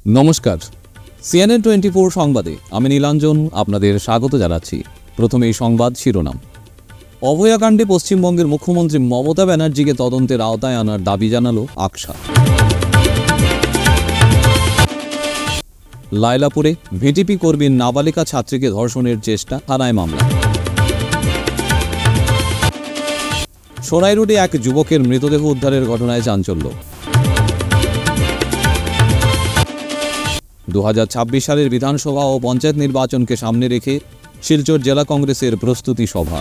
নমস্কার, CNN 24 সংবাদে আমি নীলাঞ্জন আপনাদের স্বাগত জানাচ্ছি। প্রথমে এই সংবাদ শিরোনাম। অভয়াকাণ্ডে পশ্চিমবঙ্গের মুখ্যমন্ত্রী মমতা ব্যানার্জিকে তদন্তের আওতায় আনার দাবি জানালো আকসা। লায়লাপুরে ভিটিপি কর্মীর নাবালিকা ছাত্রীকে ধর্ষণের চেষ্টা, থানায় মামলা। সোনাই রোডে এক যুবকের মৃতদেহ উদ্ধারের ঘটনায় চাঞ্চল্য। 2026 সালের বিধানসভা ও পঞ্চায়েত নির্বাচনকে সামনে রেখে শিলচর জেলা কংগ্রেসের প্রস্তুতি সভা।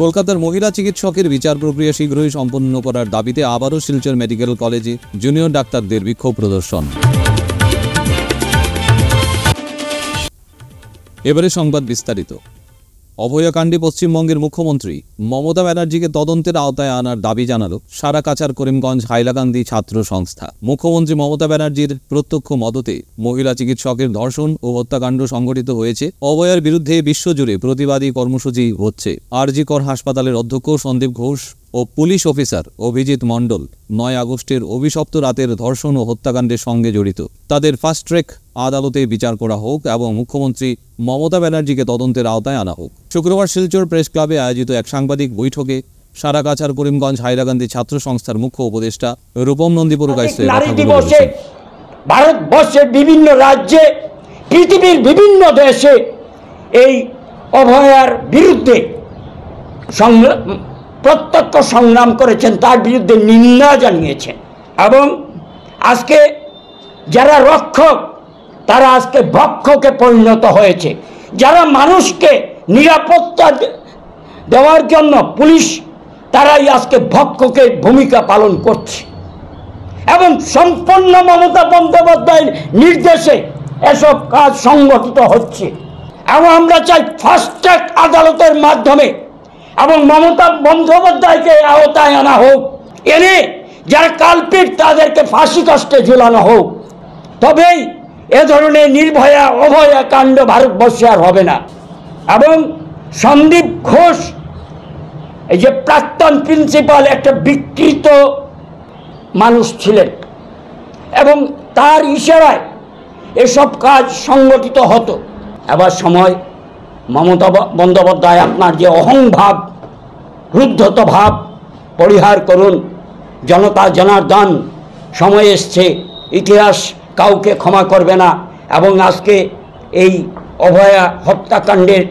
কলকাতার মহিলা চিকিৎসকের বিচার প্রক্রিয়া শীঘ্রই সম্পন্ন করার দাবিতে আবারও শিলচর মেডিকেল কলেজে জুনিয়র ডাক্তারদের বিক্ষোভ প্রদর্শন। এবারে সংবাদ বিস্তারিত। অভয়াকাণ্ডে পশ্চিমবঙ্গের মুখ্যমন্ত্রী মমতা ব্যানার্জিকে তদন্তের আওতায় আনার দাবি জানালো সারাকাছার করিমগঞ্জ হাইলাকান্দি ছাত্র সংস্থা। মুখ্যমন্ত্রী মমতা ব্যানার্জির প্রত্যক্ষ মদতে মহিলা চিকিৎসকের ধর্ষণ ও হত্যাকাণ্ড সংঘটিত হয়েছে। অভয়ার বিরুদ্ধে বিশ্বজুড়ে প্রতিবাদী কর্মসূচি হচ্ছে। আরজি কর হাসপাতালের অধ্যক্ষ সন্দীপ ঘোষ ও পুলিশ অফিসার অভিজিৎ মণ্ডল 9 আগস্টের অভিশপ্ত রাতের ধর্ষণ ও হত্যাকাণ্ডের সঙ্গে জড়িত। তাদের ফাস্ট ট্র্যাক আদালতে বিচার করা হোক এবং মুখ্যমন্ত্রী মমতা ব্যানার্জিকে তদন্তের আওতায় আনা হোক। শুক্রবার শিলচর প্রেস ক্লাবে আয়োজিত এক সাংবাদিক বৈঠকে সারাকাছার করিমগঞ্জ হাইলাকান্দি ছাত্র সংস্থার মুখ্য উপদেষ্টা রূপম নন্দী পুরকাইস্তে ভারতবর্ষের বিভিন্ন রাজ্যে, পৃথিবীর বিভিন্ন দেশে এই অভয়ার বিরুদ্ধে প্রত্যক্ষ সংগ্রাম করেছেন, তার বিরুদ্ধে নিন্দা জানিয়েছেন। এবং আজকে যারা রক্ষক তারা আজকে ভক্ষকে পরিণত হয়েছে। যারা মানুষকে নিরাপত্তা দেওয়ার জন্য পুলিশ, তারাই আজকে ভক্ষকের ভূমিকা পালন করছে। এবং সম্পূর্ণ মমতা বন্দ্যোপাধ্যায়ের নির্দেশে এসব কাজ সংগঠিত হচ্ছে। এবং আমরা চাই ফাস্ট ট্র্যাক আদালতের মাধ্যমে এবং মমতা বন্দ্যোপাধ্যায়কে আওতায় আনা হোক, এনে যারা কালপিট তাদেরকে ফাঁসি কাস্টে ঝুলানো হোক। তবেই এ ধরনের নির্ভয়া অভয়া কাণ্ড ভারতবর্ষে আর হবে না। এবং সন্দীপ ঘোষ, এই যে প্রাক্তন প্রিন্সিপাল, একটা বিকৃত মানুষ ছিলেন এবং তার ইশারায় এসব কাজ সংগঠিত হতো। এবার সময়, মমতা বন্দ্যোপাধ্যায়, আপনার যে অহংভাব, রুদ্ধত ভাব পরিহার করুন। জনতা জনার্দন, সময় এসছে, ইতিহাস কাউকে ক্ষমা করবে না। এবং আজকে এই অভয়া হত্যাকাণ্ডের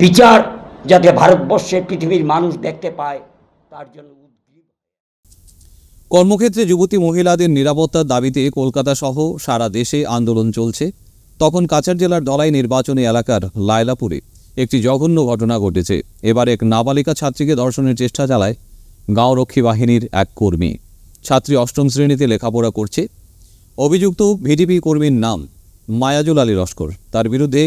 বিচার যাতে ভারতবর্ষের পৃথিবীর মানুষ দেখতে পায়, তার জন্য কর্মক্ষেত্রে যুবতী মহিলাদের নিরাপত্তার দাবিতে কলকাতা সহ সারা দেশে আন্দোলন চলছে। তখন কাছাড় জেলার দলাই নির্বাচনী এলাকার লায়লাপুরে একটি জঘন্য ঘটনা ঘটেছে। এবার এক নাবালিকা ছাত্রীকে ধর্ষণের চেষ্টা চালায় গাঁওরক্ষী বাহিনীর এক কর্মী। ছাত্রী 8ম শ্রেণীতে লেখাপড়া করছে। অভিযুক্ত ভিটিপি কর্মীর নাম মায়াজুল আলী লস্কর। তার বিরুদ্ধে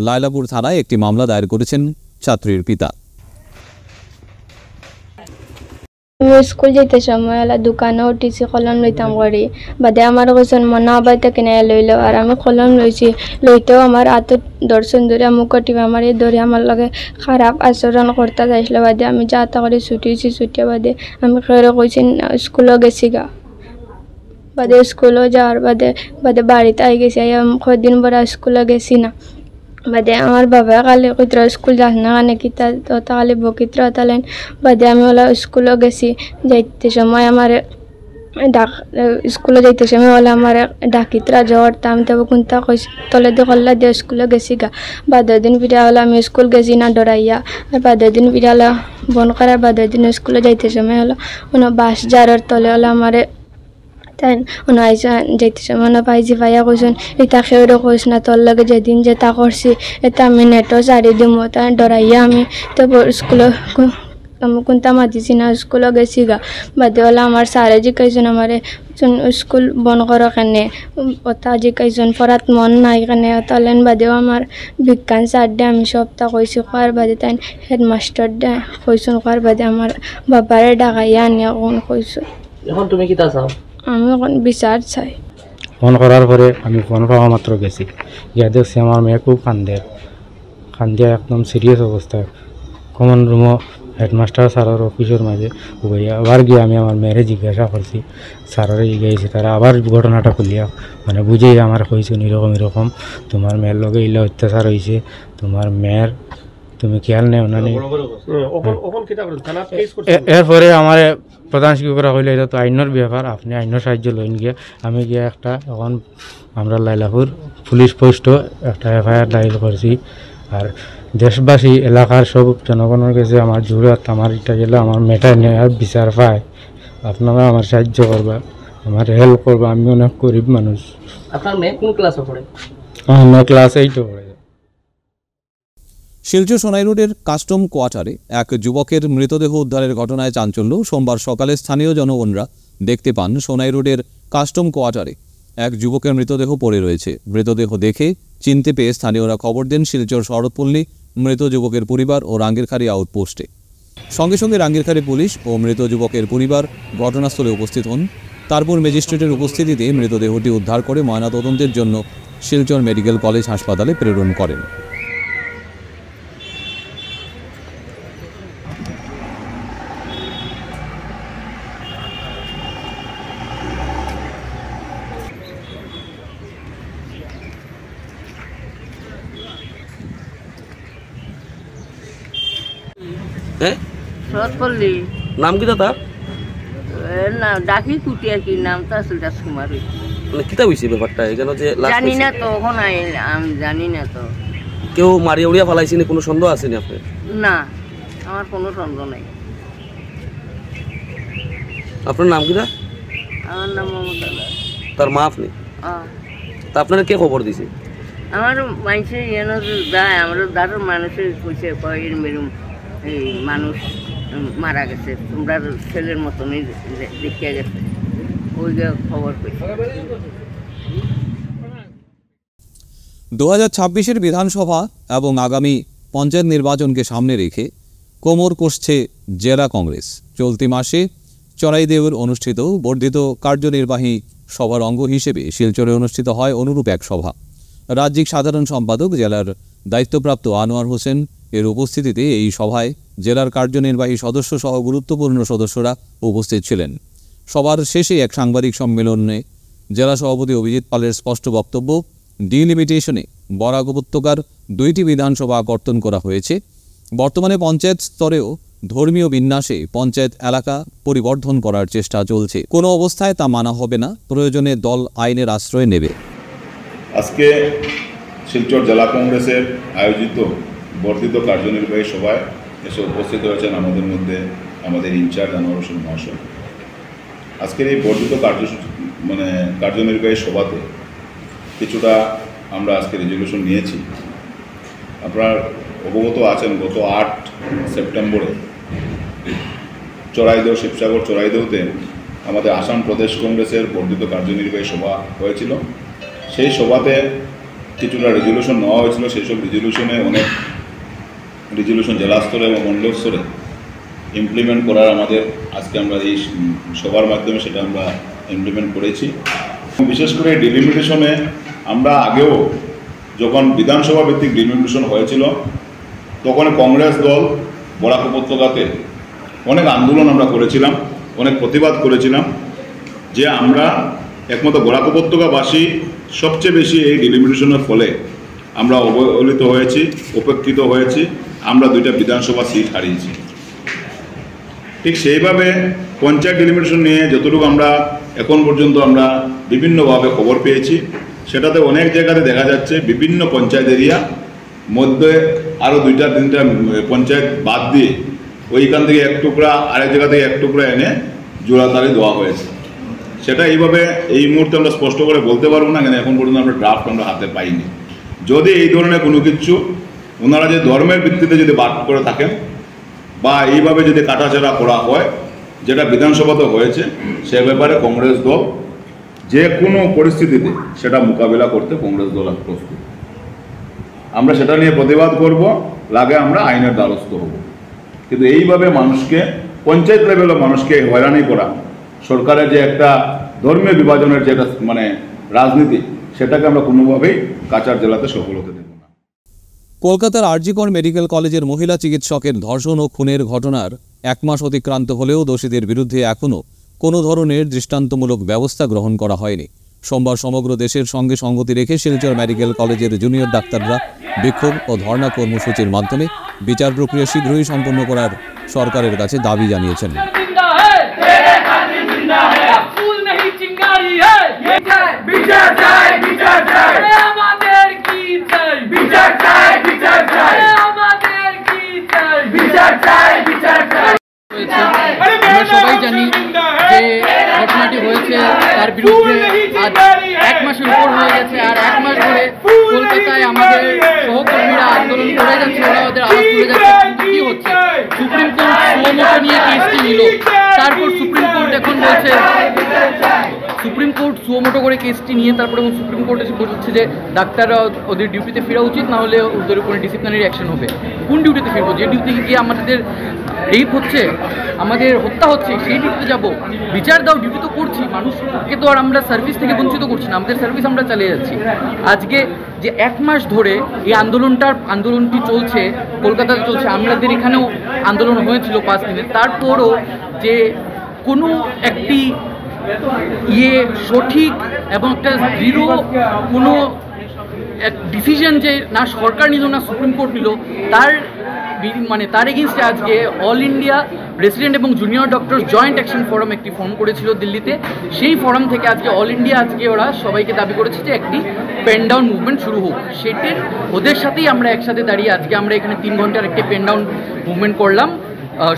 লায়লাপুর থানায় একটি মামলা দায়ের করেছেন ছাত্রীর পিতা। স্কুল যেতে সময় এলা দোকানে টিসি কলম লইতাম করি, বাদে আমার কোন মনা বাইতে কিনে লইল, আর আমি কলম লইছি, লইতেও আমার হাতত দর্শন ধরে মুখ টিপে আমার ধরে আমার লগে খারাপ আচরণ করতে যাইছিল। বাদে আমি যা তা করে ছুটিছি, ছুটিয়া বাদে আমি খেয়ে কইছি স্কুলও গেছি গা। বাদে স্কুলও যাওয়ার বাদে বাদে বাড়িতে আই গেছি। কদিন পরে স্কুলে গেছি না। বাদে আমার বাবা কালি কইত্র স্কুল যাস না কানে কি তা কালি বকিত্র তালেন। বাদে আমি ওলা স্কুলও গেছি। যাইতে সময় আমার স্কুলে যাইতে সময় ওলা আমার ডাকিত্রা জ্বর তাম তবে কোনটা কইস তলে দিয়ে কল্লা দিয়ে স্কুলে গেছি গা। বাদের দিন ফিরে হলো আমি স্কুল গেছি না ডরাইয়া। আর বাদের দিন ফিরে হলো বন করার বাদের দিন স্কুলে যাইতে সময় হলো বাস জারের তলে হলো আমার তাই আইসা যাইতে সময় পাইছি, পাইয়া কইসুন এটা খেয়েও কইস না, তোর লাগে যেদিন যেটা করছি এটা আমি নেটও চারি দিব। তাই ডরাইয়া আমি তো স্কুলে আমি কোনটা মাতিছি না, স্কুলে গেছি গা। বাদে হলো আমার স্যারে জিকাইছেন আমারে স্কুল বন্ধ করো কেনে, ওটা জিকাইছেন পড়াত মন নাই কেনে তালেন। বাদেও আমার বিজ্ঞান স্যার দে আমি সবটা কইছি, কোয়ার বাদে তাই হেডমাস্টার দে কইসুন, কোয়ার বাদে আমার বাবারে ডাকাইয়া আনিয়া কোন কইছো। এখন তুমি কি তা চাও? আমি এখন বিচার চাই। ফোন করার পরে আমি ফোন পাওয়া মাত্র গেছি, গিয়া দেখছি আমার মেয়ে খুব কান্দে, কান্দিয়া একদম সিরিয়াস অবস্থায়। কমন রুমও হেডমাস্টার স্যারের অফিসের মাঝে উবাইয়া আবার গিয়ে আমি আমার মেয়েরে জিজ্ঞাসা করছি, স্যারের জিজ্ঞাসি তারা আবার ঘটনাটা খুলিয়া মানে বুঝেই আমার কইছেন এরকম এরকম তোমার মেয়ের লগে ইলা অত্যাচার হয়েছে, তোমার মেয়ের তুমি খেয়াল নেও না। এরপরে আমার প্রধান শিক্ষকরা কইলে এটা তো আইনের ব্যাপার, আপনি আইনের সাহায্য লইন গিয়ে। আমি গিয়ে একটা এখন আমরা লাইলাপুর পুলিশ পোস্টও একটা এফআইআর দায়ের করছি। আর দেশবাসী এলাকার সব জনগণের কাছে আমার জোরাত আমার এটা গেলে আমার মেয়েটা নেওয়ার বিচার পায়, আপনারা আমার সাহায্য করবা, আমার হেল্প করবা। আমি অনেক গরিব মানুষ। আপনার মেয়ে কোন ক্লাসে পড়ে? আমার মেয়ে ক্লাস 8 পড়ে। শিলচর সোনাই রোডের কাস্টম কোয়ার্টারে এক যুবকের মৃতদেহ উদ্ধারের ঘটনায় চাঞ্চল্য। সোমবার সকালে স্থানীয় জনগণরা দেখতে পান সোনাই রোডের কাস্টম কোয়ার্টারে এক যুবকের মৃতদেহ পড়ে রয়েছে। মৃতদেহ দেখে চিনতে পেয়ে স্থানীয়রা খবর দেন শিলচর শরৎপল্লী মৃত যুবকের পরিবার ও রাঙ্গিরখাড়ি আউটপোস্টে। সঙ্গে সঙ্গে রাঙ্গিরখাড়ি পুলিশ ও মৃত যুবকের পরিবার ঘটনাস্থলে উপস্থিত হন। তারপর ম্যাজিস্ট্রেটের উপস্থিতিতে মৃতদেহটি উদ্ধার করে ময়নাতদন্তের জন্য শিলচর মেডিকেল কলেজ হাসপাতালে প্রেরণ করেন। হ্যাঁ, শরৎপল্লী নাম কি দাদা? না ডাকি কুটি আর কি, নামটা আসলে রাজকুমারী। মানে কিতা হয়েছে ব্যাপারটা এখানে যে জানি না তো, ওখানে আমি জানি না তো। কেউ মারিয়া উড়িয়া ফালাইছে না, কোনো সন্দেহ আছে না আপনার? না, আমার কোনো সন্দেহ নাই। আপনার নাম কিতা? আমার নাম মমতা দাস। তার মা আপনি? তা আপনারা কে খবর দিছে? আমার মানুষের এনে যায়, আমার দাঁড়ার মানুষের কইছে কয়ের মেরুম এই মানুষ মারা গেছে, তোমরা ছেলের মতনই দেখিয়া গেছে, ওই খবর কইছে। 2026-এর বিধানসভা এবং আগামী পঞ্চায়েত নির্বাচনকে সামনে রেখে কোমর কষছে জেলা কংগ্রেস। চলতি মাসে চড়াইদেউর অনুষ্ঠিত বর্ধিত কার্যনির্বাহী সভার অঙ্গ হিসেবে শিলচরে অনুষ্ঠিত হয় অনুরূপ এক সভা। রাজ্যিক সাধারণ সম্পাদক জেলার দায়িত্বপ্রাপ্ত আনোয়ার হোসেন এর উপস্থিতিতে এই সভায় জেলার কার্যনির্বাহী সদস্য সহ গুরুত্বপূর্ণ সদস্যরা উপস্থিত ছিলেন। সভার শেষে এক সাংবাদিক সম্মেলনে জেলা সভাপতি অভিজিৎ পালের স্পষ্ট বক্তব্য, ডিলিমিটেশনে বরাক উপত্যকার 2টি বিধানসভা কর্তন করা হয়েছে। বর্তমানে পঞ্চায়েত স্তরেও ধর্মীয় বিন্যাসে পঞ্চায়েত এলাকা পরিবর্ধন করার চেষ্টা চলছে। কোনো অবস্থায় তা মানা হবে না, প্রয়োজনে দল আইনের আশ্রয় নেবে। আজকে শিলচর জেলা কংগ্রেসের আয়োজিত বর্ধিত কার্যনির্বাহী সভায় এসে উপস্থিত হয়েছেন আমাদের মধ্যে আমাদের ইনচার্জ আনোয়ার হোসেন মহাশয়। আজকের এই বর্ধিত কার্যনির্বাহী সভাতে কিছুটা আমরা আজকে রেজলিউশন নিয়েছি। আপনার অবগত আছেন, গত 8 সেপ্টেম্বরে চড়াইদেউ, শিবসাগর চড়াইদেউতে আমাদের আসাম প্রদেশ কংগ্রেসের বর্ধিত কার্যনির্বাহী সভা হয়েছিল। সেই সভাতে কিছুটা রেজলিউশন নেওয়া হয়েছিল। সেই সব রেজলিউশনে অনেক রেজলিউশন জেলা স্তরে এবং মণ্ডল স্তরে ইমপ্লিমেন্ট করার আমাদের আজকে আমরা এই সভার মাধ্যমে সেটা আমরা ইমপ্লিমেন্ট করেছি। বিশেষ করে ডিলিমিটেশনে আমরা আগেও যখন বিধানসভা ভিত্তিক ডিলিমিটেশন হয়েছিল তখন কংগ্রেস দল বরাক উপত্যকাতে অনেক আন্দোলন আমরা করেছিলাম, অনেক প্রতিবাদ করেছিলাম যে আমরা একমাত্র বরাক উপত্যকাবাসী সবচেয়ে বেশি এই ডিলিমিটেশনের ফলে আমরা অবহেলিত হয়েছি, উপেক্ষিত হয়েছি, আমরা 2টা বিধানসভা সিট হারিয়েছি। ঠিক সেইভাবে পঞ্চায়েত ডিলিমিটেশন নিয়ে যতটুকু আমরা এখন পর্যন্ত আমরা বিভিন্নভাবে খবর পেয়েছি, সেটাতে অনেক জায়গাতে দেখা যাচ্ছে বিভিন্ন পঞ্চায়েত এরিয়া মধ্যে আরও 2টা-3টা পঞ্চায়েত বাদ দিয়ে ওইখান থেকে এক টুকরা আরেক জায়গা থেকে এক টুকরা এনে জোড়াতালি দেওয়া হয়েছে। সেটা এইভাবে এই মুহূর্তে আমরা স্পষ্ট করে বলতে পারবো না, কেন এখন পর্যন্ত আমরা ড্রাফট আমরা হাতে পাইনি। যদি এই ধরনের কোনো কিছু ওনারা যে ধর্মের ভিত্তিতে যদি বাদ করে থাকেন বা এইভাবে যদি কাটাছেড়া করা হয়, যেটা বিধানসভাতে হয়েছে, সে ব্যাপারে কংগ্রেস দল যে কোনো পরিস্থিতিতে সেটা মোকাবিলা করতে কংগ্রেস দল প্রস্তুত। আমরা সেটা নিয়ে প্রতিবাদ করব, লাগে আমরা আইনের দ্বারস্থ হব। কিন্তু এইভাবে মানুষকে পঞ্চায়েত লেভেলে মানুষকে হয়রানি করা, সরকারের যে একটা ধর্মীয় বিভাজনের যে একটা রাজনীতি, সেটাকে আমরা কোনোভাবেই কাছাড় জেলাতে সফল হতে দেব না। কলকাতার আরজিকর মেডিকেল কলেজের মহিলা চিকিৎসকের ধর্ষণ ও খুনের ঘটনার 1 মাস অতিক্রান্ত হলেও দোষীদের বিরুদ্ধে এখনও কোনো ধরনের দৃষ্টান্তমূলক ব্যবস্থা গ্রহণ করা হয়নি। সোমবার সমগ্র দেশের সঙ্গে সঙ্গতি রেখে শিলচর মেডিকেল কলেজের জুনিয়র ডাক্তাররা বিক্ষোভ ও ধর্ণা কর্মসূচির মাধ্যমে বিচার প্রক্রিয়া শীঘ্রই সম্পন্ন করার সরকারের কাছে দাবি জানিয়েছেন। আমরা সবাই জানি যে ঘটনাটি হয়েছে তার বিরুদ্ধে আজ 1 মাসের উপর হয়ে গেছে, আর 1 মাস ধরে কলকাতায় আমাদের সহকর্মীরা আন্দোলন করে যাচ্ছে, ওরা ওদের আওয়াজ তুলে যাচ্ছে। কি হচ্ছে, সুপ্রিম কোর্ট সুমোটো নিয়ে কেসটি নিল, তারপর সুপ্রিম কোর্ট এখন বলছে, সুপ্রিম কোর্ট সুমোটো করে কেসটি নিয়ে তারপরে সুপ্রিম কোর্ট এসে বলছে যে ডাক্তাররা ওদের ডিউটিতে ফেরা উচিত, না হলে ওদের উপরে ডিসিপ্লিনারি অ্যাকশন হবে। কোন ডিউটিতে ফিরবো? যে ডিউটিতে গিয়ে আমাদের রেপ হচ্ছে, আমাদের হত্যা হচ্ছে, সেই ডিউটিতে যাব? বিচার দাও, ডিউটি তো করছি, মানুষকে তো আর আমরা সার্ভিস থেকে বঞ্চিত করছি না, আমাদের সার্ভিস আমরা চালিয়ে যাচ্ছি। আজকে যে 1 মাস ধরে এই আন্দোলনটি চলছে, কলকাতাতে চলছে, আমাদের এখানেও আন্দোলন হয়েছিল 5 দিনের, তারপরও যে কোনো একটি সঠিক এবং একটা দৃঢ় কোনো এক ডিসিশন যে না সরকার নিল না সুপ্রিম কোর্ট নিল, তার এগেইনস্টে আজকে অল ইন্ডিয়া রেসিডেন্ট এবং junior doctor joint action forum একটি ফর্ম করেছিল দিল্লিতে। সেই ফোরাম থেকে আজকে অল ইন্ডিয়া ওরা সবাইকে দাবি করেছে যে একটি পেন ডাউন মুভমেন্ট শুরু হোক। সেটির ওদের সাথেই আমরা একসাথে দাঁড়িয়ে আজকে আমরা এখানে 3 ঘন্টার একটি পেন ডাউন মুভমেন্ট করলাম।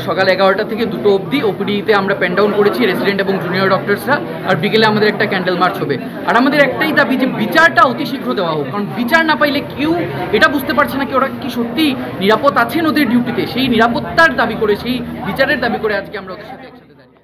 সকাল 11টা থেকে 2টো অবধি ওপিডিতে আমরা পেন ডাউন করেছি রেসিডেন্ট এবং জুনিয়র ডক্টরসরা, আর বিকেলে আমাদের একটা ক্যান্ডেল মার্চ হবে। আর আমাদের একটাই দাবি যে বিচারটা অতি শীঘ্র দেওয়া হোক, কারণ বিচার না পাইলে কেউ এটা বুঝতে পারছে না কি ওরা কি সত্যি নিরাপদ আছেন ওদের ডিউটিতে। সেই নিরাপত্তার দাবি করে, সেই বিচারের দাবি করে আজকে আমরা ওদের সাথে একসাথে দাঁড়িয়ে।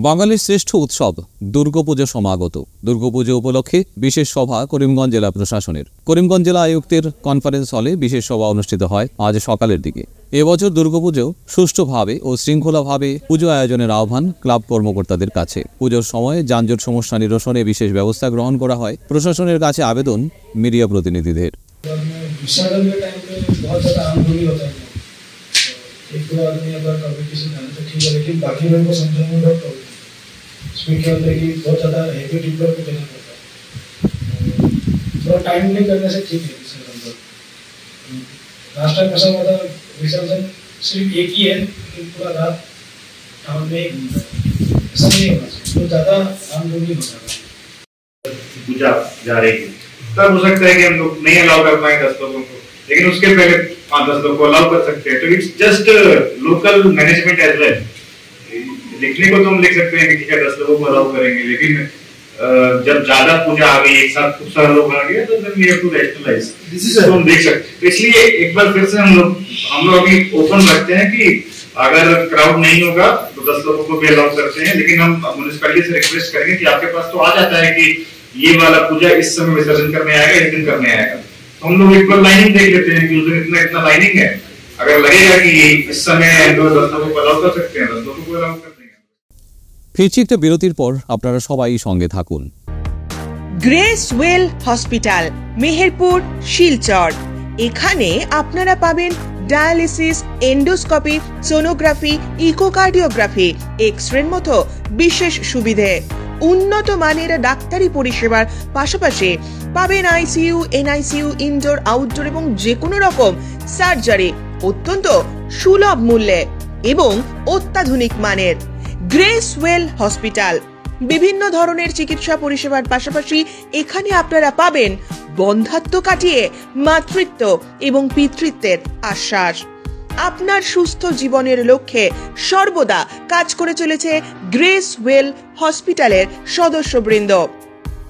বাঙালির শ্রেষ্ঠ উৎসব দুর্গাপুজো সমাগত। দুর্গাপুজো উপলক্ষে বিশেষ সভা করিমগঞ্জ জেলা প্রশাসনের। করিমগঞ্জ জেলা আয়ুক্তের কনফারেন্স হলে বিশেষ সভা অনুষ্ঠিত হয় আজ সকালের দিকে। এবছর দুর্গাপুজো সুষ্ঠুভাবে ও শৃঙ্খলাভাবে পুজো আয়োজনের আহ্বান ক্লাব কর্মকর্তাদের কাছে। পুজোর সময় যানজট সমস্যা নিরসনে বিশেষ ব্যবস্থা গ্রহণ করা হয় প্রশাসনের কাছে আবেদন মিডিয়া প্রতিনিধিদের। इसमें क्या होता है कि बहुत ज़्यादा हैवी टिप्पर को देना पड़ता है, थोड़ा टाइम नहीं करने से ठीक है विसर्जन। लास्ट टाइम ऐसा हुआ था, विसर्जन सिर्फ एक ही है लेकिन पूरा रात टाउन में एक घूमता है, ऐसा नहीं होना चाहिए, तो ज़्यादा आमदोनी हो जाता है। पूजा जा रही है तब हो सकता है कि हम लोग नहीं अलाउ कर पाए 10 लोगों को, लेकिन उसके पहले 5-10 लोग को अलाउ कर सकते हैं। तो it's just local management as well. लिखने को तो हम लिख सकते हैं कि ठीक है 10 लोगों को अलाउ करेंगे, लेकिन जब ज्यादा पूजा आ गई, एक साथ खूब सारे लोग आ गए, तो then we have to rationalise, तो हम देख सकते हैं। तो इसलिए एक बार फिर से हम लोग अभी ओपन रखते हैं कि अगर क्राउड नहीं होगा तो 10 लोगों को भी अलाउ करते हैं, लेकिन हम म्युनिसिपैलिटी से रिक्वेस्ट करेंगे कि आपके पास तो आ जाता है कि ये वाला पूजा इस समय विसर्जन करने आएगा, इस दिन करने आएगा, तो हम लोग एक बार लाइनिंग देख लेते हैं कि उस दिन इतना लाइनिंग है, अगर लगेगा कि इस समय 10 लोगों को अलाउ कर सकते हैं 10 लोगों को अलाउ कर। ফিরছি একটা বিরতির পর, আপনারা সবাই সঙ্গে থাকুন। Grace well hospital, Meherpur, Silchar. এখানে আপনারা পাবেন ডায়ালিসিস, এন্ডোস্কোপি, সোনোগ্রাফি, ইকোকার্ডিওগ্রাফি, এক্সরের মতো বিশেষ সুবিধে। উন্নত মানের ডাক্তারি পরিষেবার পাশাপাশি পাবেন আইসিইউ, এনআইসিইউ, ইনডোর, আউটডোর এবং যে কোনো রকম সার্জারি অত্যন্ত সুলভ মূল্যে এবং অত্যাধুনিক মানের। গ্রেস ওয়েল হসপিটাল বিভিন্ন ধরনের চিকিৎসা পরিষেবার পাশাপাশি এখানে আপনারা পাবেন বন্ধাত্ব কাটিয়ে মাতৃত্ব এবং পিতৃত্বের আশ্বাস। আপনার সুস্থ জীবনের লক্ষ্যে সর্বদা কাজ করে চলেছে গ্রেস ওয়েল হসপিটালের সদস্যবৃন্দ।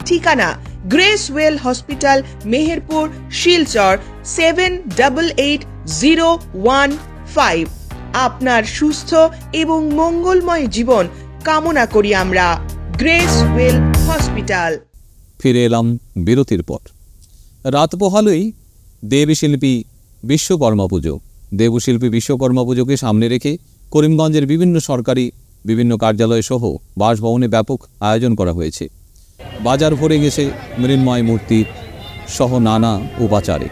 ঠিকানা grace well hospital, Meherpur, Silchar 788015। আপনার সুস্থ এবং মঙ্গলময় জীবন কামনা করি আমরা। Grace well hospital. ফিরে এলাম বিরতির পর। রাত পোহালেই দেবশিল্পী বিশ্বকর্মা পুজো। দেবশিল্পী বিশ্বকর্মা পুজোকে সামনে রেখে করিমগঞ্জের বিভিন্ন কার্যালয় সহ বাসভবনে ব্যাপক আয়োজন করা হয়েছে। বাজার ভরে গেছে মৃন্ময় মূর্তি, সহ নানা উপাচারে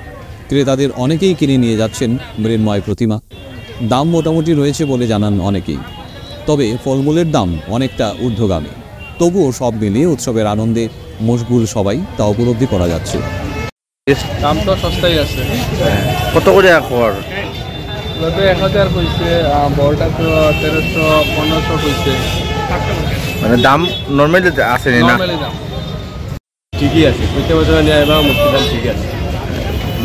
ক্রেতাদের অনেকেই কিনে নিয়ে যাচ্ছেন মৃন্ময় প্রতিমা। দাম মোটামুটি রয়েছে বলে জানান অনেকেই, তবে ফলমূলের দাম অনেকটা ঊর্ধ্বগামী। তবুও সব মিলিয়ে উৎসবের আনন্দে মশগুল সবাই, তা উপলব্ধি করা যাচ্ছে। দাম তো সস্তাই আছে। কত করে কর? 1000 কইছে, বড়টা তো 1300-1500 কইছে। মানে দাম নর্মালি আছে না? নর্মালি দাম ঠিকই আছে, প্রত্যেক বছর নিয়ে এবার মূর্তির দাম ঠিকই আছে।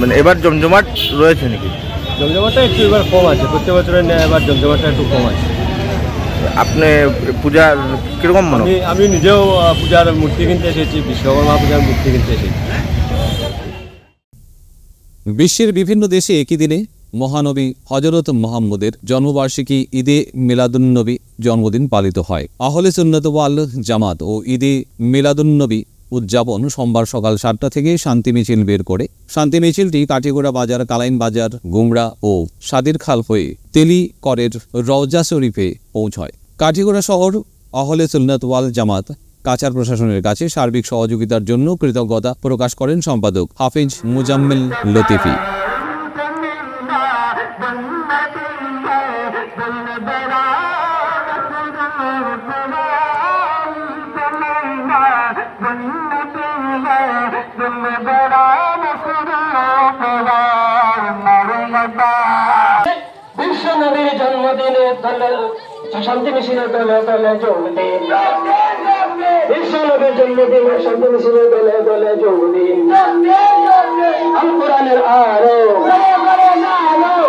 মানে এবার জমজমাট রয়েছে নাকি? জমজমাটটা একটু এবার কম আছে, প্রত্যেক বছরের নিয়ে এবার জমজমাটটা একটু কম আছে। আপনি পূজার কিরকম মনে? আমি নিজেও পূজার মূর্তি কিনতে এসেছি, বিশ্বকর্মা পূজার মূর্তি কিনতে এসেছি। বিশ্বের বিভিন্ন দেশে একই দিনে মহানবী হজরত মুহাম্মদের জন্মবার্ষিকী ঈদে মিলাদুন্নবী জন্মদিন পালিত হয়। আহলে সুন্নাত ওয়াল জামাত ও ঈদে মিলাদুন্নবী উদযাপন সোমবার সকাল 7টা থেকে শান্তি মিছিল বের করে। শান্তি মিছিলটি কাটিগোড়া বাজার, কালাইন বাজার, গুমরা ও সাদির খাল হয়ে তেলিকরের রওজা শরীফে পৌঁছয়। কাটিগোড়া শহর আহলে সুন্নাত ওয়াল জামাত কাছাড় প্রশাসনের কাছে সার্বিক সহযোগিতার জন্য কৃতজ্ঞতা প্রকাশ করেন সম্পাদক হাফিজ মুজাম্মিল লতিফি। বিশ্ব নবীর জন্মদিনে শান্তি মিছিলের দলে দলে যোগ দিন। বিশ্ব নবীর জন্মদিনে শান্তি মিছিলের দলে দলে যোগ দিন। আল কোরআনের আলো,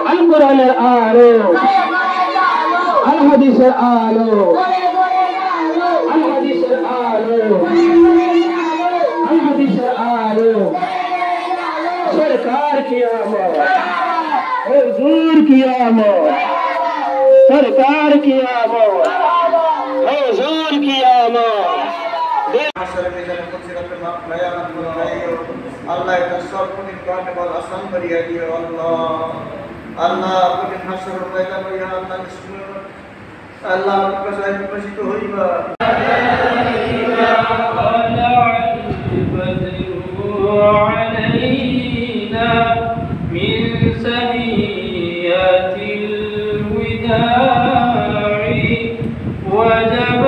আল কোরআনের আলো, আল হাদিসের আলো, আল হাদিসের আলো, আল হাদিসের আলো। सरकार की आमद, हुजूर की आमद, सरकार की आमद, हुजूर की आमद। अल्लाह का सब कुछ करने वाला आसान करिए दियो अल्लाह। अल्लाह अपने हशर पैदा करिए अल्लाह इसमें अल्लाह का साहिब मस्जिद होइबा। من سنيات الوداع وجب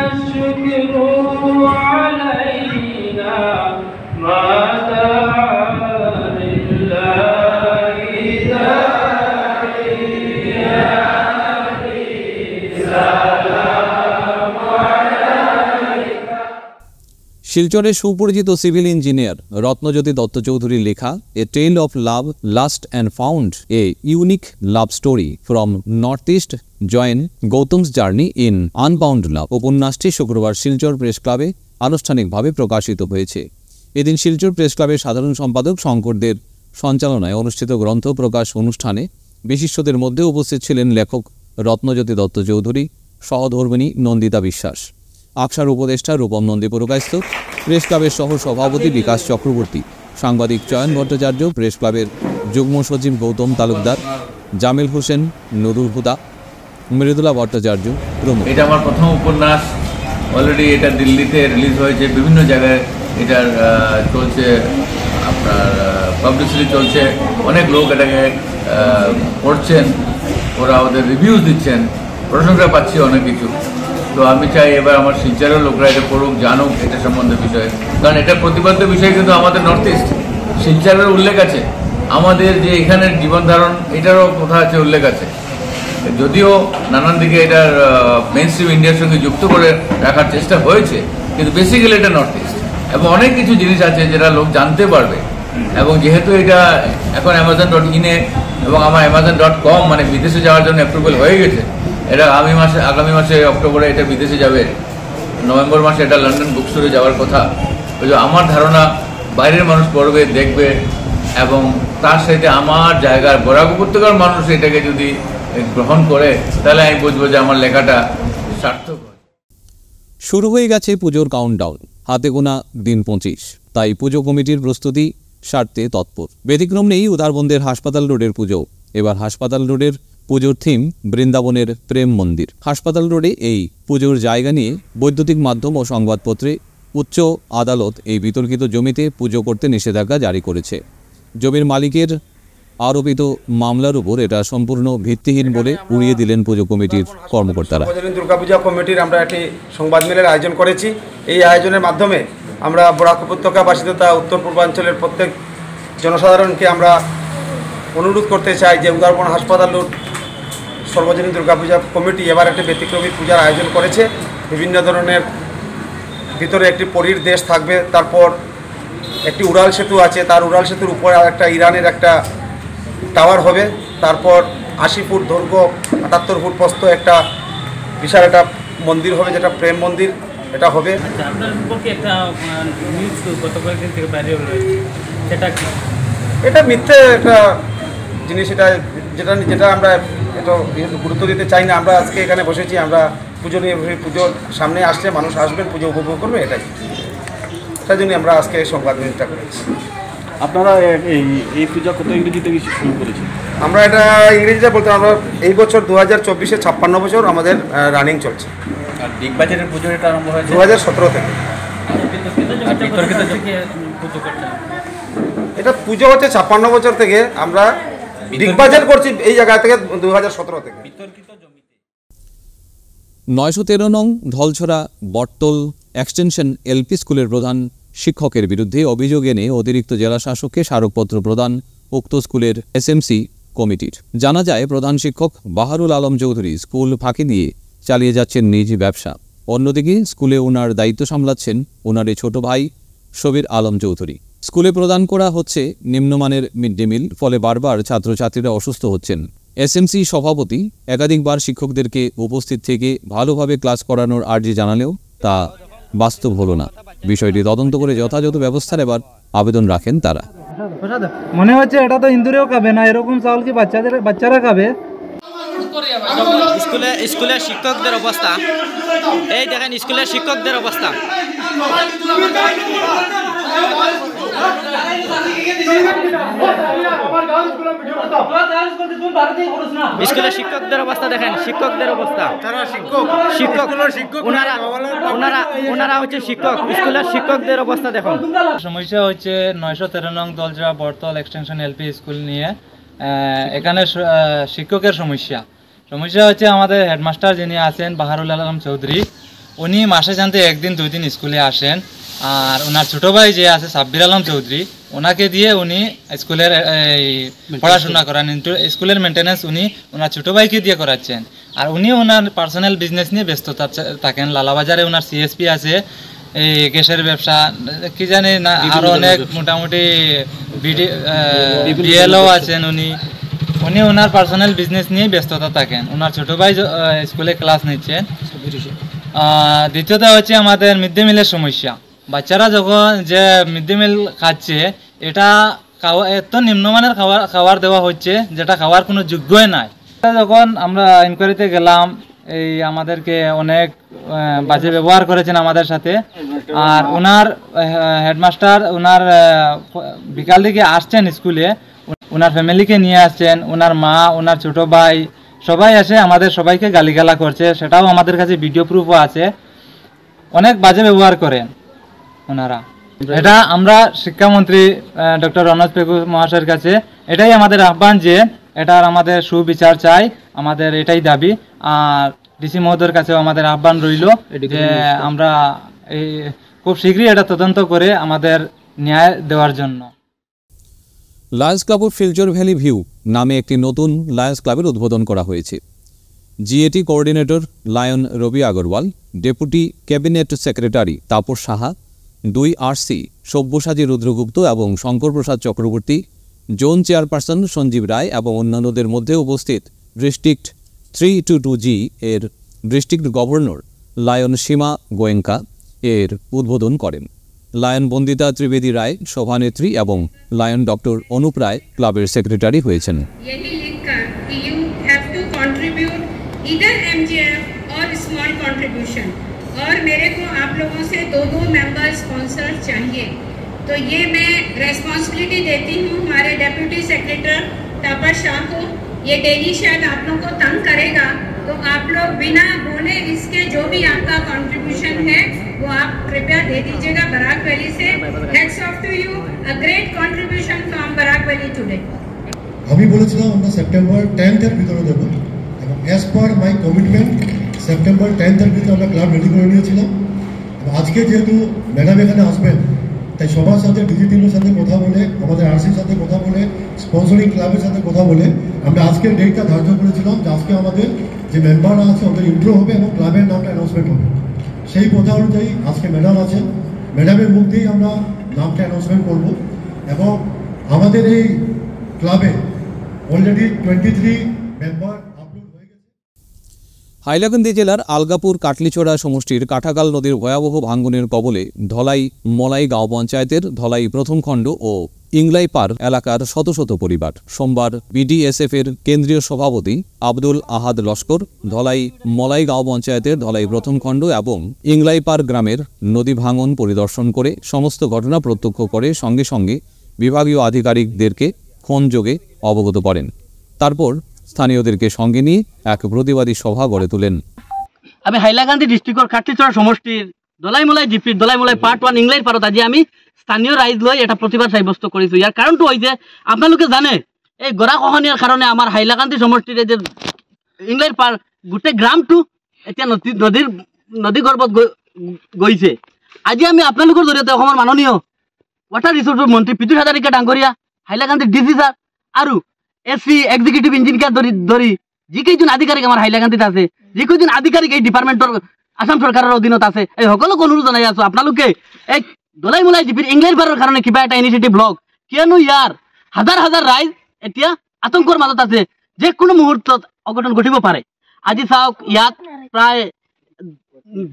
الشكر علينا ما دعا لله داعيا سلام عليك। শিলচরের সুপরিচিত সিভিল ইঞ্জিনিয়ার রত্নজ্যোতি দত্ত চৌধুরীর লেখা a tale of love lost and found a unique love story from North East join Gautam's journey in unbound love উপন্যাসটি শুক্রবার শিলচর প্রেস ক্লাবে আনুষ্ঠানিকভাবে প্রকাশিত হয়েছে। এদিন শিলচর প্রেস ক্লাবের সাধারণ সম্পাদক শঙ্করদের সঞ্চালনায় অনুষ্ঠিত গ্রন্থ প্রকাশ অনুষ্ঠানে বিশিষ্টদের মধ্যে উপস্থিত ছিলেন লেখক রত্নজ্যোতি দত্ত চৌধুরী, সহধর্মিণী নন্দিতা বিশ্বাস, আকসার উপদেষ্টা রূপম নন্দী পুরকায়স্থ, প্রেস ক্লাবের সহ সভাপতি বিকাশ চক্রবর্তী, সাংবাদিক চয়ন ভট্টাচার্য, প্রেস ক্লাবের যুগ্ম সচিব গৌতম তালুকদার, জামিল হোসেন, নুরুল হুদা, মৃদুলা ভট্টাচার্য প্রমুখ। এটা আমার প্রথম উপন্যাস। অলরেডি এটা দিল্লিতে রিলিজ হয়েছে, বিভিন্ন জায়গায় এটার চলছে, আপনার পাবলিসিটি চলছে, অনেক লোক এটাকে পড়ছেন, ওরা ওদের রিভিউজ দিচ্ছেন, প্রশংসা পাচ্ছি অনেক কিছু। তো আমি চাই এবার আমার শিলচরের লোকরা এটা পড়ুক, জানুক এটা সম্বন্ধে বিষয়ে, কারণ এটা প্রতিপাদ্য বিষয় কিন্তু আমাদের নর্থ ইস্ট। শিলচরের উল্লেখ আছে, আমাদের যে এখানের জীবন ধারণ এটারও কথা আছে, উল্লেখ আছে। যদিও নানান দিকে এটার মেইন স্ট্রিম ইন্ডিয়ার সঙ্গে যুক্ত করে রাখার চেষ্টা হয়েছে, কিন্তু বেসিক্যালি এটা নর্থ ইস্ট এবং অনেক কিছু জিনিস আছে যেটা লোক জানতে পারবে। এবং যেহেতু এটা এখন Amazon.in এবং আমার Amazon.com মানে বিদেশে যাওয়ার জন্য অ্যাপ্রুভাল হয়ে গেছে, এটা আগামী মাসে অক্টোবরে এটা বিদেশে যাবে, নভেম্বর মাসে এটা লন্ডন বুক স্টোরে যাওয়ার কথা। আমার ধারণা বাইরের মানুষ পড়বে, দেখবে এবং তার সাথে আমার জায়গার বরাক উপত্যকার মানুষ এটাকে যদি গ্রহণ করে তাহলে আমি বুঝবো যে আমার লেখাটা সার্থক। শুরু হয়ে গেছে পুজোর কাউন্টডাউন, হাতে গোনা দিন 25, তাই পুজো কমিটির প্রস্তুতি সারতে তৎপর। ব্যতিক্রম নেই উদারবন্দের হাসপাতাল রোডের পুজো। এবার হাসপাতাল রোডের পুজোর থিম বৃন্দাবনের প্রেম মন্দির। হাসপাতাল রোডে এই পুজোর জায়গা নিয়ে বৈদ্যুতিক মাধ্যম ও সংবাদপত্রে উচ্চ আদালত এই বিতর্কিত জমিতে পুজো করতে নিষেধাজ্ঞা জারি করেছে। জমির মালিকের আরোপিত মামলার উপর এটা সম্পূর্ণ ভিত্তিহীন বলে উড়িয়ে দিলেন পুজো কমিটির কর্মকর্তারা। দুর্গাপূজা কমিটির আমরা একটি সংবাদ মেলের আয়োজন করেছি। এই আয়োজনের মাধ্যমে আমরা বরাক উপত্যকাবাসী তথা উত্তর পূর্বাঞ্চলের প্রত্যেক জনসাধারণকে আমরা অনুরোধ করতে চাই যে উদারবন হাসপাতাল রোড সর্বজনীন দুর্গাপূজা কমিটি এবার একটি ব্যতিক্রমী পূজার আয়োজন করেছে। বিভিন্ন ধরনের ভিতরে একটি পরীর দেশ থাকবে, তারপর একটি উড়াল সেতু আছে, তার উড়াল সেতুর উপরে আর একটা ইরানের একটা টাওয়ার হবে, তারপর 80 ফুট দৈর্ঘ্য 78 ফুট প্রস্থ একটা বিশাল একটা মন্দির হবে যেটা প্রেম মন্দির, এটা হবে। এটা মিথ্যে একটা জিনিস, যেটা আমরা এত গুরুত্ব দিতে চাই না। আমরা আজকে এখানে বসেছি, আমরা পুজো নিয়ে পুজোর সামনে আসছে, মানুষ আসবেন, পুজো উপভোগ করবে, এটাই তার জন্য আমরা আজকে সংবাদ মেলটা করেছি। আপনারা এই পূজা কত ইংরেজিতে শুরু করেছেন? আমরা এটা ইংরেজিতে বলতে আমরা এই বছর 2024-এ 56 বছর আমাদের রানিং চলছে। আর বিগ বাজারের পুজো এটা আরম্ভ হয়েছে 2017 থেকে। এটা পুজো হচ্ছে 56 বছর থেকে, আমরা বিগ বাজার করছি এই জায়গা থেকে 2017 থেকে। 913 নং ধলছড়া বটতল এক্সটেনশন এলপি স্কুলের প্রধান শিক্ষকের বিরুদ্ধে অভিযোগ এনে অতিরিক্ত জেলা শাসককে স্মারকপত্র প্রদান উক্ত স্কুলের এসএমসি কমিটির। জানা যায় প্রধান শিক্ষক বাহারুল আলম চৌধুরী স্কুল ফাঁকি দিয়ে চালিয়ে যাচ্ছেন নিজ ব্যবসা। অন্যদিকে স্কুলে ওনার দায়িত্ব সামলাচ্ছেন ওনার ছোট ভাই শবির আলম চৌধুরী। স্কুলে প্রদান করা হচ্ছে নিম্নমানের মিড ডে মিল, ফলে বারবার ছাত্রছাত্রীরা অসুস্থ হচ্ছেন। এসএমসি সভাপতি একাধিকবার শিক্ষকদেরকে উপস্থিত থেকে ভালোভাবে ক্লাস করানোর আর্জি জানালেও তা বাস্তব হলো না। বিষয়টি তদন্ত করে যথাযথ ব্যবস্থা নেবার আবেদন রাখেন তারা। মনে হচ্ছে এটা তো ইন্দুরেও খাবে না, এরকম চাউল কি বাচ্চারা খাবে? স্কুলের শিক্ষকদের অবস্থা এই দেখেন, স্কুলের শিক্ষকদের অবস্থা স্কুলের শিক্ষকদের অবস্থা দেখেন, শিক্ষকদের অবস্থা। ওনারা হচ্ছে শিক্ষক, স্কুলের শিক্ষকদের অবস্থা দেখুন। সমস্যা হচ্ছে 913 নং দলজা বটতল এক্সটেনশন এলপি স্কুল নিয়ে। এখানে শিক্ষকের সমস্যা হচ্ছে আমাদের হেডমাস্টার যিনি আছেন বাহারুল আলম চৌধুরী, উনি মাসে জানতে 1 দিন 2 দিন স্কুলে আসেন। আর ওনার ছোটো ভাই যে আছে সাব্বির আলম চৌধুরী, ওনাকে দিয়ে উনি স্কুলের পড়াশোনা করান, কিন্তু স্কুলের মেনটেন্যান্স উনি ওনার ছোটো ভাইকে দিয়ে করাচ্ছেন। আর উনি ওনার পার্সোনাল বিজনেস নিয়ে ব্যস্ত থাকেন। লালাবাজারে ওনার সিএসপি আছে, এই গ্যাসের ব্যবসা কি জানি না, আরও অনেক মোটামুটি বিএলও আছেন। উনি ওনার পার্সোনাল বিজনেস নিয়ে ব্যস্ততা থাকেন। ওনার ছোটো ভাই স্কুলে ক্লাস নিচ্ছেন। দ্বিতীয়ত হচ্ছে আমাদের মিড ডে মিলের সমস্যা। বাচ্চারা যখন যে মিড ডে মিল খাচ্ছে, এটা এত নিম্নমানের খাবার দেওয়া হচ্ছে যেটা খাওয়ার কোনো যোগ্যই নাই। যখন আমরা ইনকোয়ারিতে গেলাম, এই আমাদেরকে অনেক বাজে ব্যবহার করেছেন আমাদের সাথে। আর ওনার হেডমাস্টার ওনার বিকাল দিকে আসছেন স্কুলে, ওনার ফ্যামিলিকে নিয়ে আসছেন, ওনার মা, ওনার ছোট ভাই সবাই এসে আমাদের সবাইকে গালিগালা করছে। সেটাও আমাদের কাছে ভিডিও প্রুফও আছে। অনেক বাজে ব্যবহার করেন ওনারা। এটা আমরা শিক্ষামন্ত্রী ডক্টর রনজ পেগু মহাশয়ের কাছে এটাই আমাদের আহ্বান যে এটার আমাদের সুবিচার চাই, আমাদের এটাই দাবি। আর ডিসি মহোদয়ের কাছেও আমাদের আহ্বান রইল যে আমরা খুব শীঘ্রই এটা তদন্ত করে আমাদের ন্যায় দেওয়ার জন্য। Lions Club Future Valley View নামে একটি নতুন লায়ন্স ক্লাবের উদ্বোধন করা হয়েছে। GAT coordinator Lion Ravi Agarwal, deputy cabinet secretary Tapas Saha, 2 RC Sabyasachi Rudragupta এবং শঙ্কর প্রসাদ চক্রবর্তী, জোন চেয়ারপারসন সঞ্জীব রায় এবং অন্যান্যদের মধ্যে উপস্থিত ডিস্ট্রিক্ট 322G এর district governor Lion Seema Goenka এর উদ্বোধন করেন। লায়ন বন্দিতা ত্রিবেদী রায় সভানেত্রী এবং লায়ন ডক্টর অনুপ রায় ক্লাবের সেক্রেটারি হয়েছেন। इधर MGF और स्मॉल कंट्रीब्यूशन, और मेरे को आप लोगों से 2 मेंबर स्पॉन्सर चाहिए। तो ये मैं रेस्पॉन्सिबिलिटी देती हूँ हमारे डेप्यूटी सेक्रेटरी तापस शाह को। ये डेली शायद आप लोगों को तंग करेगा, तो आप लोग बिना बोले इसके जो भी आपका कंट्रीब्यूशन है वो आप कृपया दे दीजिएगा बराक वैली से। Hats off to you, a great contribution from Barak Valley today. আমি বলেছিলাম আমরা সেপ্টেম্বর 10th এর ভিতরে দেব এবং as per my commitment September 10th এর ভিতরে আমরা ক্লাব রেডি করে নিয়েছিলাম। আজকে যেহেতু ম্যাডাম এখানে আসবেন তাই সবার সাথে ডিজিটিভের সাথে কথা বলে, আমাদের আরসির সাথে কথা বলে, স্পন্সরিং ক্লাবের সাথে কথা বলে আমরা আজকের ডেটটা ধার্য করেছিলাম যে আজকে আমাদের যে মেম্বাররা আছে ওদের ইন্ট্রো হবে এবং ক্লাবের নামটা অ্যানাউন্সমেন্ট হবে। সেই কথা অনুযায়ী আজকে ম্যাডাম আছেন, ম্যাডামের মুখ দিয়েই আমরা নামটা অ্যানাউন্সমেন্ট করব এবং আমাদের এই ক্লাবে অলরেডি 23 মেম্বার। হাইলাকান্দি জেলার আলগাপুর কাটলিচড়া সমষ্টির কাঠাগাল নদীর ভয়াবহ ভাঙ্গনের কবলে ধলাই মলাই গাঁও পঞ্চায়েতের ধলাই প্রথম খণ্ড ও ইংলাই পার এলাকার শত শত পরিবার সোমবার বিডিএসএফ এর কেন্দ্রীয় সভাপতি আব্দুল আহাদ লস্কর ধলাই মলাই গাঁও পঞ্চায়েতের ধলাই প্রথম খণ্ড এবং ইংলাই পার গ্রামের নদী ভাঙন পরিদর্শন করে সমস্ত ঘটনা প্রত্যক্ষ করে সঙ্গে সঙ্গে বিভাগীয় আধিকারিকদেরকে ফোনযোগে অবগত করেন। তারপর স্থানীয়দেরকে সঙ্গে নিয়ে এক প্রতিবাদী সভা গড়ে তোলেন। আমি হাইলাকান্দি ডিস্ট্রিক্টর কাটলিচড়া সমষ্টির দলাইমলাই জিপির দলাইমলাই পার্ট 1 ইংলাইর পারত আজি আমি স্থানীয় রাইজ লৈ এটা প্রতিবাদ সাব্যস্ত কৰিছো। ইয়াৰ কাৰণটো হৈছে আপোনালোকে জানে এই গৰা খহনীয়াৰ কাৰণে আমাৰ হাইলাকান্দি সমষ্টিৰ যে ইংলাইৰ পাৰ গোটেই গ্ৰামটো এতিয়া নদী গৰ্ভত গৈছে। আজি আমি আপোনালোকৰ জৰিয়তে অসমৰ মাননীয় ৱাটাৰ ৰিচোৰ্চৰ মন্ত্ৰী পীযুষ হাজাৰিকা ডাঙৰীয়া, হাইলাকান্দি ডিচি ছাৰ আৰু এসি এক্সিকিউটিভ ইঞ্জিনিয়ার ধরি যিকেইজন আধিকারিক আমার হাইলাকান্দিত আছে, যিকেইজন আধিকারিক এই ডিপার্টমেন্টর আসাম সরকারের অধীনত আছে, এই সকলক অনুরোধ জনাই আছো আপনালোকে এই দলাইমলাই জিপির ইংলাইৰ পাৰৰ কাৰণে কিবা এটা ইনিচিয়েটিভ লওক। কিয়নো ইয়াৰ হাজাৰ হাজাৰ ৰাইজ এতিয়া আতংকৰ মাজত আছে, যে কোনো মুহূৰ্তত অঘটন ঘটিব পাৰে। আজি চাওক ইয়াত প্ৰায়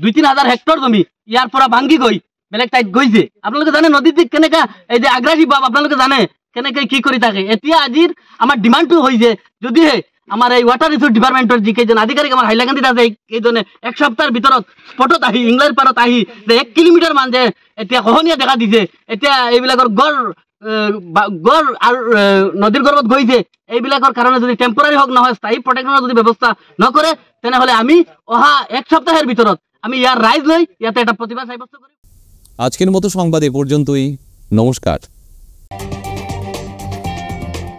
2-3 হাজাৰ হেক্টৰ জমি ইয়াৰ পৰা ভাঙি গৈ বেলেগ ঠাইত গৈছে। আপোনালোকে জানে নদীত কেনেকা এই যে আগ্ৰাসী ভাৱ আপোনালোকে জানে কেনেকৈ কি কৰি থাকে। এতিয়া আজিৰ আমাৰ ডিমাণ্ডটো হৈছে যদিহে আমাৰ এই ৱাটাৰ ৰিচোৰ্চ ডিপাৰ্টমেণ্টৰ যিকেইজন আধিকাৰিক আমাৰ হাইলাকান্দিত আছে এইকেইজনে এক সপ্তাহৰ ভিতৰত স্পটত আহি ইংলাইৰ পাৰত আহি যে 1 কিলোমিটাৰ মান যে এতিয়া খহনীয়া দেখা দিছে, এতিয়া এইবিলাকৰ গড় আৰু নদীৰ গৰ্ভত গৈছে, এইবিলাকৰ কাৰণে যদি টেম্পৰাৰী হওক নহয় স্থায়ী প্ৰটেকশ্যনৰ যদি ব্যৱস্থা নকৰে তেনেহ'লে আমি অহা এক সপ্তাহের ভিতৰত আমি ইয়াৰ ৰাইজ লৈ ইয়াতে এটা প্ৰতিবাদ সাব্যস্ত কৰিম। আজকের মতো সংবাদ এ পর্যন্তই। নমস্কার।